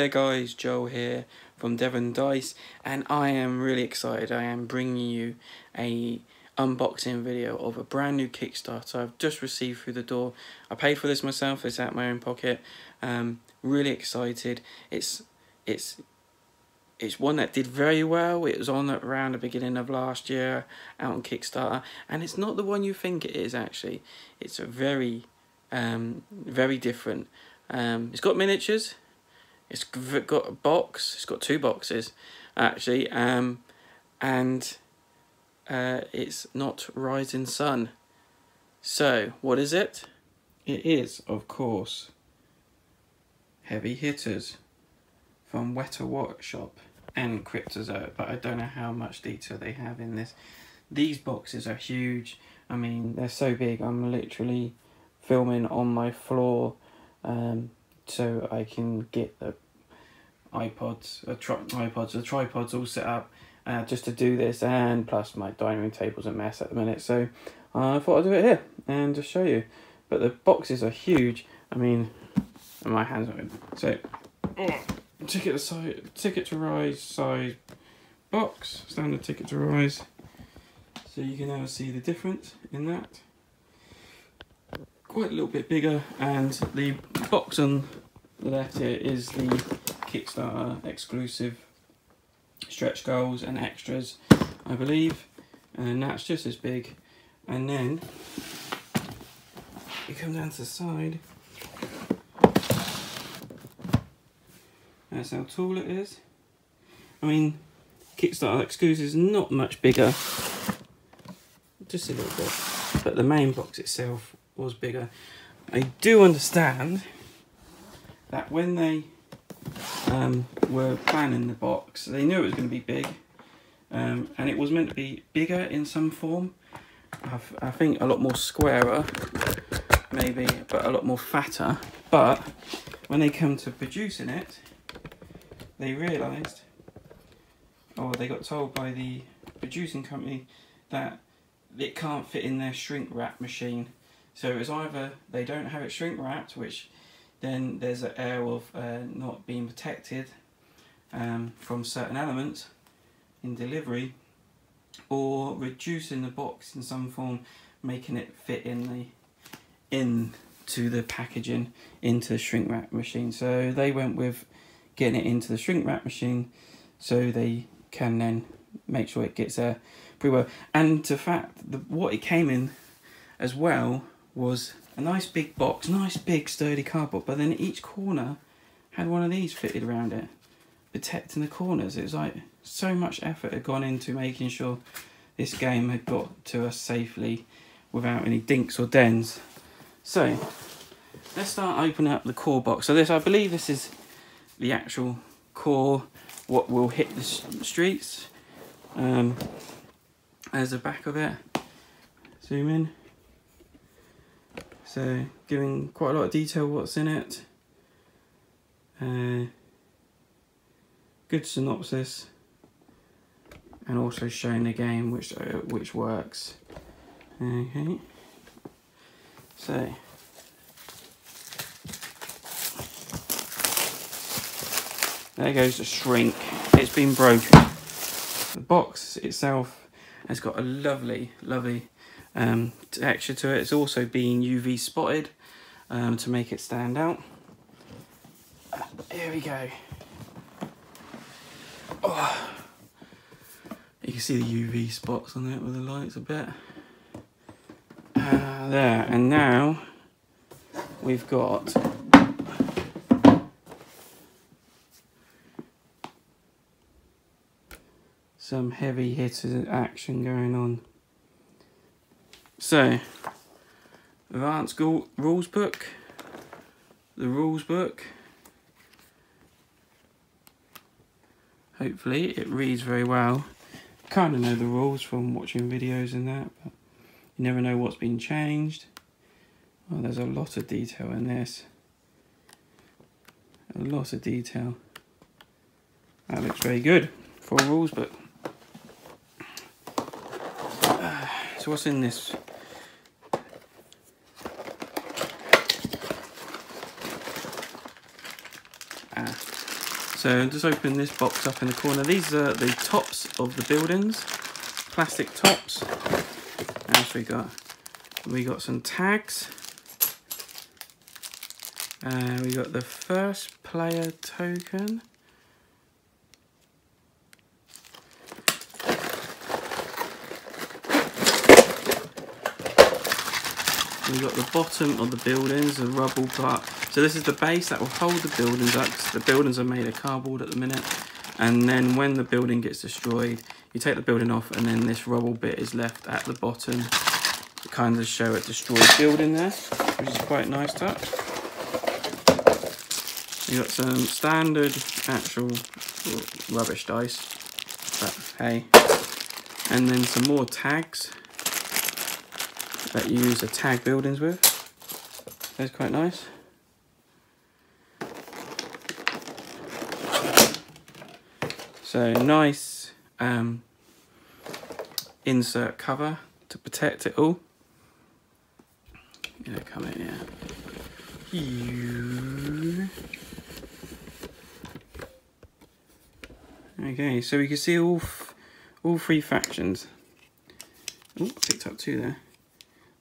Hi guys, Joel here from Devon Dice, and I am really excited. I am bringing you a unboxing video of a brand new Kickstarter I've just received through the door. I paid for this myself, it's out of my own pocket. Really excited. It's one that did very well. It was on around the beginning of last year out on Kickstarter, and it's not the one you think it is actually. It's a very different. It's got miniatures. It's got a box. It's got 2 boxes actually, and it's not Rising Sun. So what is it? It is, of course, Heavy Hitters from Weta Workshop and Cryptozoic, but I don't know how much detail they have in this. These boxes are huge. I mean, they're so big. I'm literally filming on my floor, so I can get the the tripods all set up just to do this, and plus my dining room table's a mess at the minute, so I thought I'd do it here and just show you. But the boxes are huge. I mean, my hands are in. So ticket to rise size box, standard ticket to rise, so you can now see the difference in that. Quite a little bit bigger, and the box on the left here is the Kickstarter exclusive stretch goals and extras, I believe, and that's just as big. And then you come down to the side, that's how tall it is. I mean, Kickstarter exclusive is not much bigger, just a little bit, but the main box itself was bigger. I do understand that when they were planning the box, they knew it was going to be big, and it was meant to be bigger in some form. I think a lot more squarer, maybe, but a lot more fatter. But when they come to producing it, they realised, or they got told by the producing company, that it can't fit in their shrink wrap machine. So it's either they don't have it shrink wrapped, which then there's an air of not being protected from certain elements in delivery, or reducing the box in some form, making it fit into the packaging, into the shrink wrap machine. So they went with getting it into the shrink wrap machine, so they can then make sure it gets there pretty well. And the fact what it came in as well was a nice big box, nice big sturdy cardboard, but then each corner had one of these fitted around it, protecting the corners. It was like so much effort had gone into making sure this game had got to us safely without any dinks or dents. So let's start opening up the core box. So this, I believe this is the actual core, what will hit the streets. As the back of it, zoom in. So giving quite a lot of detail what's in it. Good synopsis, and also showing the game which works. Okay. So there goes the shrink. It's been broken. The box itself has got a lovely texture to it. It's also being UV spotted to make it stand out. Here we go. Oh, you can see the UV spots on it with the lights a bit. There, and now we've got some heavy hitter action going on. So, advanced rules book, the rules book. Hopefully it reads very well. Kind of know the rules from watching videos and that, but you never know what's been changed. Oh, there's a lot of detail in this. A lot of detail. That looks very good for a rules book. So what's in this? So just open this box up in the corner. These are the tops of the buildings, plastic tops. What else we got? We got some tags. We got the first player token. We got the bottom of the buildings, the rubble part. So this is the base that will hold the buildings up, 'cause the buildings are made of cardboard at the minute. And then when the building gets destroyed, you take the building off, and then this rubble bit is left at the bottom to kind of show a destroyed building there, which is quite a nice touch. We got some standard actual rubbish dice, but hey. And then some more tags that you use to tag buildings with. That's quite nice. So nice insert cover to protect it all. Gonna come in here. Okay, so we can see all three factions. Oh, picked up two there.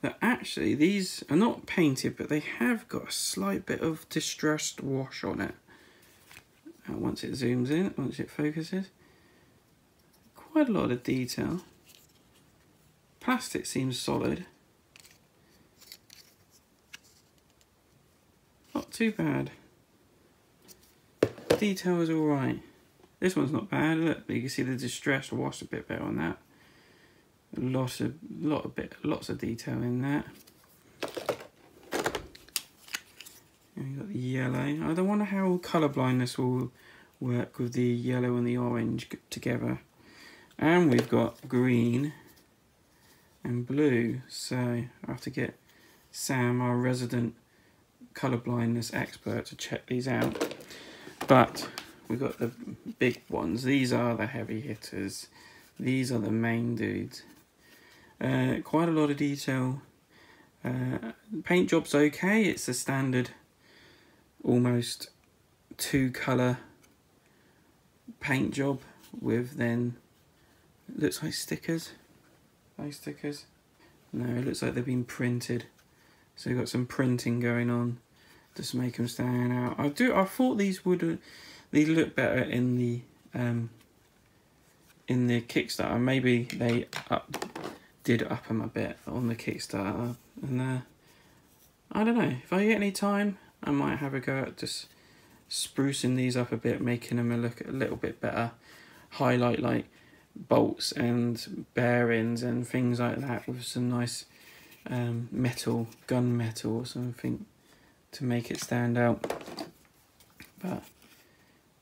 But actually, these are not painted, but they have got a slight bit of distressed wash on it. Once it zooms in, once it focuses. Quite a lot of detail. Plastic seems solid. Not too bad. Detail is alright. This one's not bad. Look, you can see the distressed wash a bit better on that. Lots of detail in that. And we've got the yellow. I wonder how colour blindness will work with the yellow and the orange together. And we've got green and blue. So I have to get Sam, our resident colour blindness expert, to check these out. But we've got the big ones. These are the heavy hitters. These are the main dudes. Quite a lot of detail. Paint job's okay. It's a standard, almost 2-colour paint job with then looks like stickers. Nice stickers. No, it looks like they've been printed. So you've got some printing going on just to make them stand out. I thought these would look better in the Kickstarter. Maybe they did up them a bit on the Kickstarter, and I don't know, if I get any time I might have a go at just sprucing these up a bit, making them look a little bit better, highlight like bolts and bearings and things like that with some nice metal, gun metal or something to make it stand out. But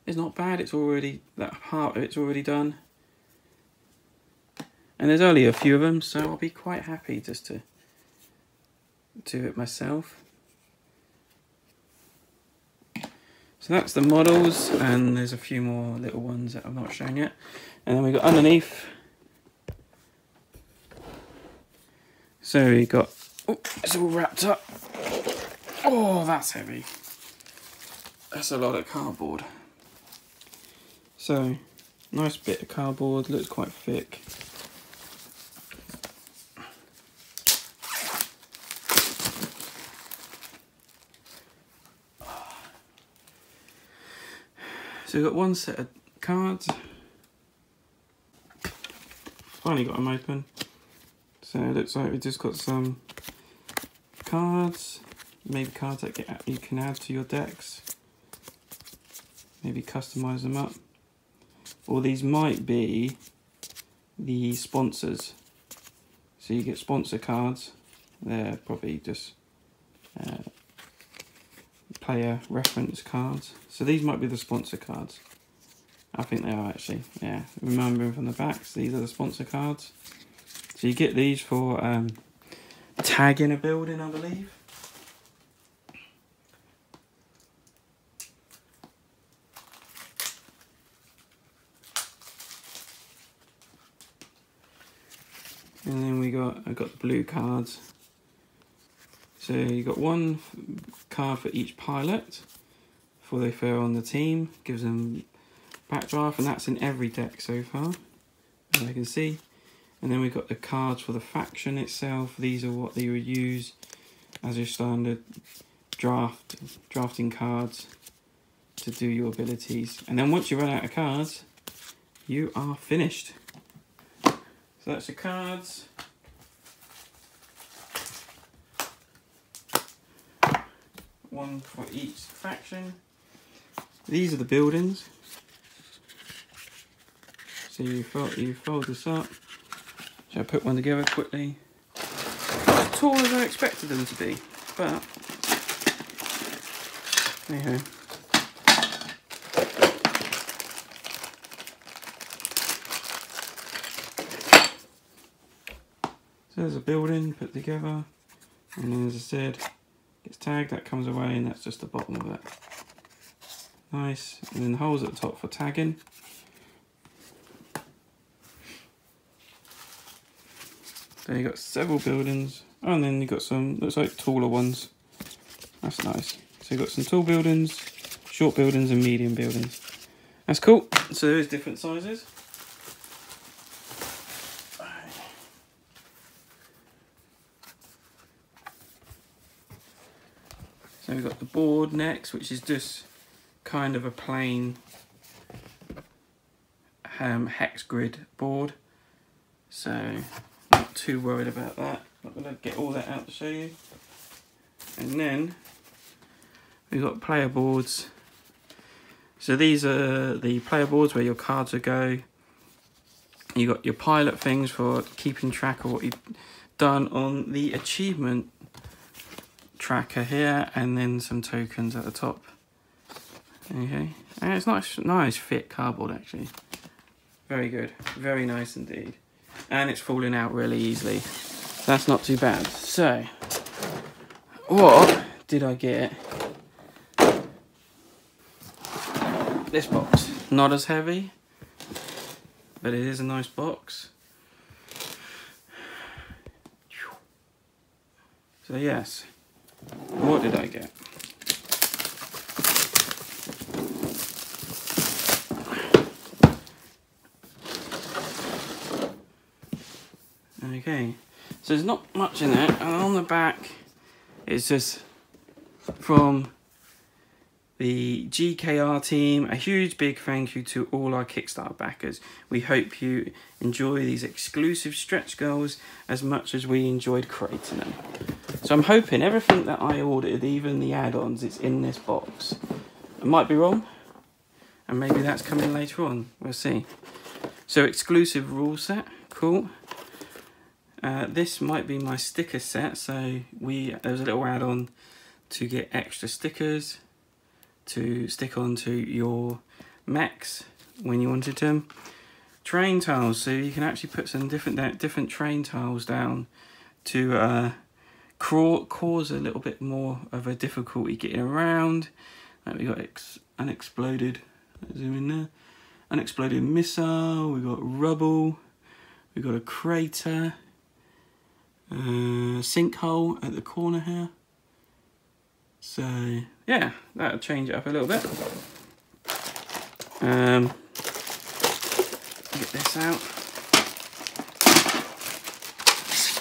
it's not bad. It's already, that part of it's already done. And there's only a few of them, so I'll be quite happy just to do it myself. So that's the models, and there's a few more little ones that I'm not showing yet. And then we got underneath. So we got, oh, it's all wrapped up. Oh, that's heavy. That's a lot of cardboard. So, nice bit of cardboard, looks quite thick. So we've got one set of cards. Finally got them open. So it looks like we just got some cards. Maybe cards that you can add to your decks. Maybe customise them up. Or these might be the sponsors. So you get sponsor cards. They're probably just player reference cards. So these might be the sponsor cards. I think they are actually, yeah. Remembering from the backs, these are the sponsor cards. So you get these for tagging a building, I believe. And then I got the blue cards. So you got one card for each pilot, before they fail on the team. Gives them backdraft, and that's in every deck so far, as I can see. And then we've got the cards for the faction itself. These are what they would use as your standard drafting cards to do your abilities. And then once you run out of cards, you are finished. So that's the cards. One for each faction. These are the buildings. So you fold this up. So I put one together quickly. Not as tall as I expected them to be, but anyhow. So there's a building put together, and then as I said, it's tagged, that comes away, and that's just the bottom of it. Nice, and then the holes at the top for tagging. So you've got several buildings, oh, and then you've got some, looks like taller ones. That's nice. So you've got some tall buildings, short buildings, and medium buildings. That's cool. So there's different sizes. So we've got the board next, which is just kind of a plain hex grid board. So not too worried about that. Not going to get all that out to show you. And then we've got player boards. So these are the player boards where your cards will go. You got your pilot things for keeping track of what you've done on the achievement tracker here, and then some tokens at the top. Okay, and it's nice fit cardboard actually. Very good, very nice indeed. And it's falling out really easily. That's not too bad. So, what did I get? This box. Not as heavy, but it is a nice box. So yes, what did I get? Okay, so there's not much in it, and on the back it's just from the GKR team. A huge big thank you to all our Kickstarter backers. We hope you enjoy these exclusive stretch goals as much as we enjoyed creating them. So I'm hoping everything that I ordered, even the add-ons, it's in this box. I might be wrong, and maybe that's coming later on. We'll see. So exclusive rule set, cool. This might be my sticker set. So there's a little add-on to get extra stickers to stick onto your mechs when you wanted them. Train tiles, so you can actually put some different train tiles down to cause a little bit more of a difficulty getting around. We got unexploded, zoom in there, unexploded missile, we got rubble, we got a crater, sinkhole at the corner here. So yeah, that'll change it up a little bit. Get this out.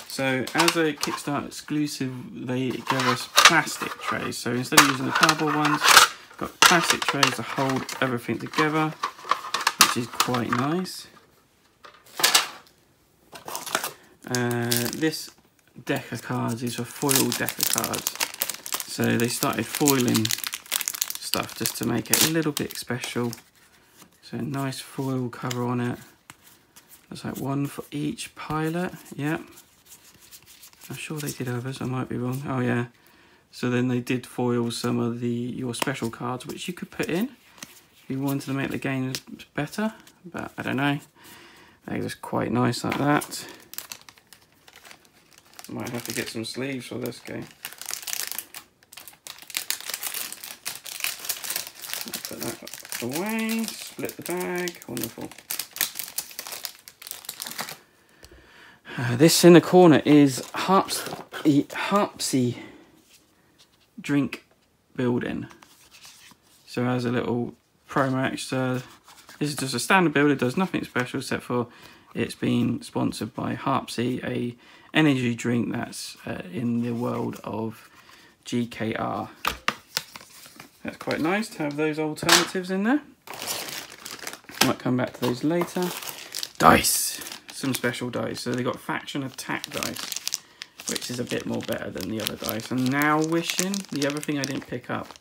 So as a Kickstarter exclusive, they gave us plastic trays. So instead of using the cardboard ones, got plastic trays to hold everything together, which is quite nice. This deck of cards is a foil deck of cards. So they started foiling stuff just to make it a little bit special. So nice foil cover on it. There's like one for each pilot, yeah. I'm sure they did others, I might be wrong. Oh yeah. So then they did foil some of your special cards, which you could put in if you wanted to make the game better, but I don't know. They're just quite nice like that. Might have to get some sleeves for this game. Put that away, split the bag, wonderful. This in the corner is Harpsy drink building. So it has a little promo extra. This is just a standard build. It does nothing special except for it's been sponsored by Harpsy, a energy drink that's in the world of GKR. That's quite nice to have those alternatives in there. Might come back to those later. Dice, some special dice. So they got faction attack dice, which is a bit more better than the other dice. And now wishing, the other thing I didn't pick up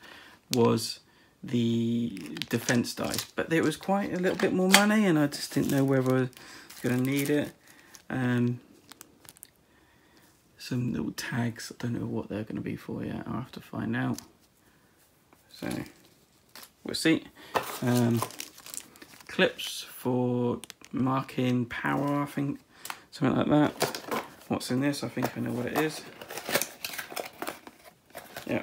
was the defense dice, but there was quite a little bit more money and I just didn't know whether I was going to need it. Some little tags, I don't know what they're going to be for yet, I'll have to find out. So we'll see. Clips for marking power, I think, something like that. What's in this? I think I know what it is. Yeah,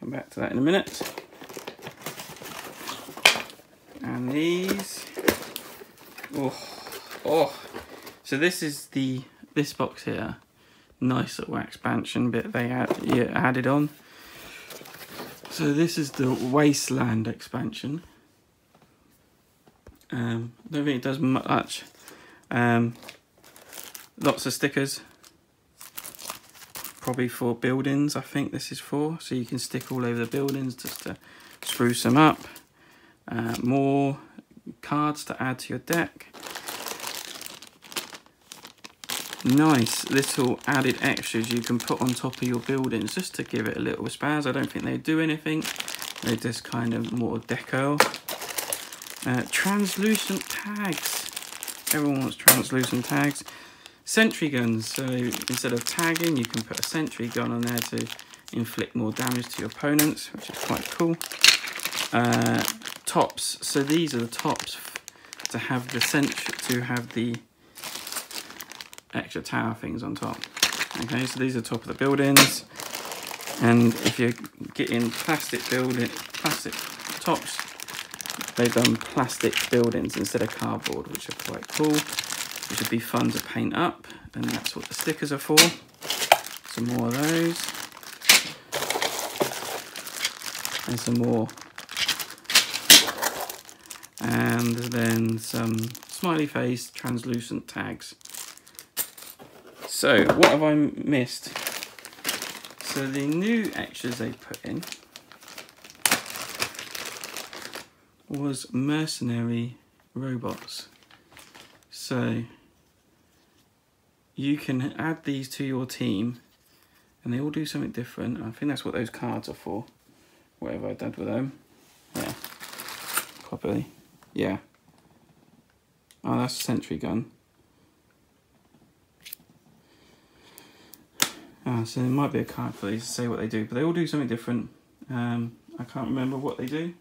come back to that in a minute. And these, so this is this box here. Nice little expansion bit they added on. So this is the Wasteland Expansion. I don't think it does much. Lots of stickers. Probably for buildings, I think this is for. So you can stick all over the buildings just to spruce them up. More cards to add to your deck. Nice little added extras you can put on top of your buildings just to give it a little spaz. I don't think they do anything. They're just kind of more deco. Translucent tags. Everyone wants translucent tags. Sentry guns. So instead of tagging, you can put a sentry gun on there to inflict more damage to your opponents, which is quite cool. Tops. So these are the tops to have the extra tower things on top. Okay, so these are top of the buildings, and if you're getting plastic tops, they've done plastic buildings instead of cardboard, which are quite cool, which would be fun to paint up, and that's what the stickers are for. Some more of those, and some more, and then some smiley face translucent tags. So what have I missed? So the new extras they put in was mercenary robots. So you can add these to your team and they all do something different. I think that's what those cards are for. Whatever I did with them. Yeah. Copy. Yeah. Oh, that's a sentry gun. So there might be a card for these to say what they do, but they all do something different. I can't remember what they do.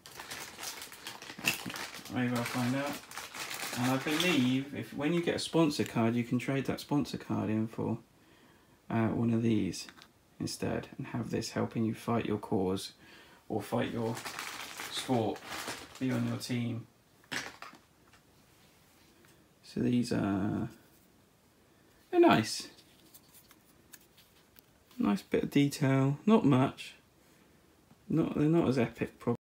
Maybe I'll find out. And I believe when you get a sponsor card, you can trade that sponsor card in for one of these instead, and have this helping you fight your cause or fight your sport, be on your team. So these are, they're nice. Nice bit of detail, not much. They're not as epic probably.